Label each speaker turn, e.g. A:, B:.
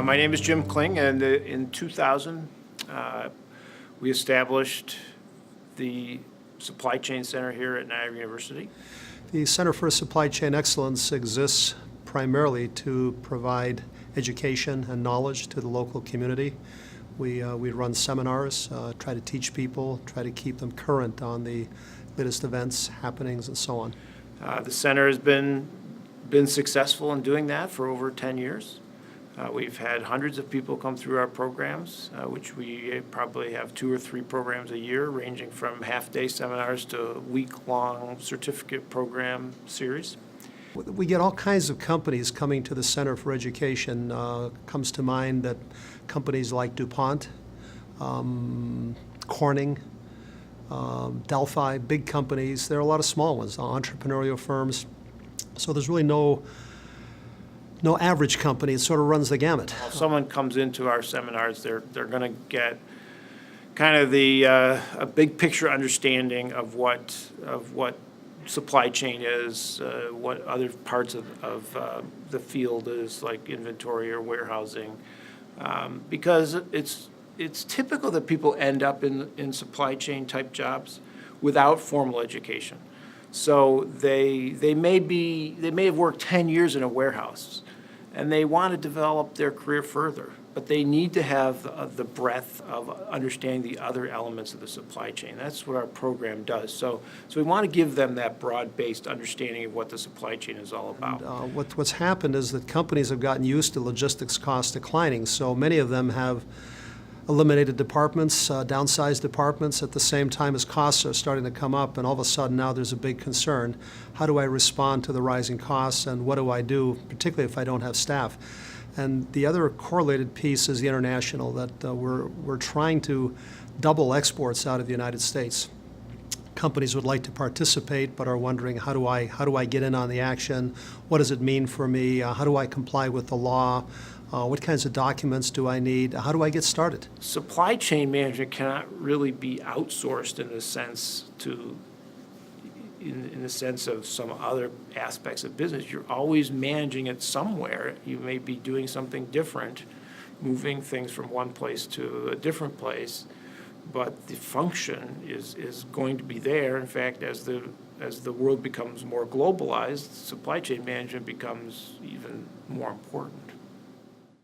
A: My name is Jim Kling, and in 2000, we established the Supply Chain Center here at Niagara University.
B: The Center for Supply Chain Excellence exists primarily to provide education and knowledge to the local community. We run seminars, try to teach people, try to keep them current on the latest events, happenings, and so on.
A: The center has been successful in doing that for over 10 years. We've had hundreds of people come through our programs, which we probably have 2 or 3 programs a year, ranging from half-day seminars to week-long certificate program series.
B: We get all kinds of companies coming to the Center for Education. Comes to mind that companies like DuPont, Corning, Delphi, big companies. There are a lot of small ones, entrepreneurial firms. So there's really no average company. It sort of runs the gamut.
A: If someone comes into our seminars, they're going to get kind of a big picture understanding of what supply chain is, what other parts of the field is, like inventory or warehousing, because it's typical that people end up in supply chain type jobs without formal education. So they may have worked 10 years in a warehouse, and they want to develop their career further, but they need to have the breadth of understanding the other elements of the supply chain. That's what our program does. So we want to give them that broad-based understanding of what the supply chain is all about.
B: What's happened is that companies have gotten used to logistics costs declining, so many of them have eliminated departments, downsized departments at the same time as costs are starting to come up, and all of a sudden now there's a big concern. How do I respond to the rising costs, and what do I do, particularly if I don't have staff? And the other correlated piece is the international, that we're trying to double exports out of the United States. Companies would like to participate but are wondering, how do I get in on the action? What does it mean for me? How do I comply with the law? What kinds of documents do I need? How do I get started?
A: Supply chain management cannot really be outsourced in the sense of some other aspects of business. You're always managing it somewhere. You may be doing something different, moving things from one place to a different place, but the function is going to be there. In fact, as the world becomes more globalized, supply chain management becomes even more important.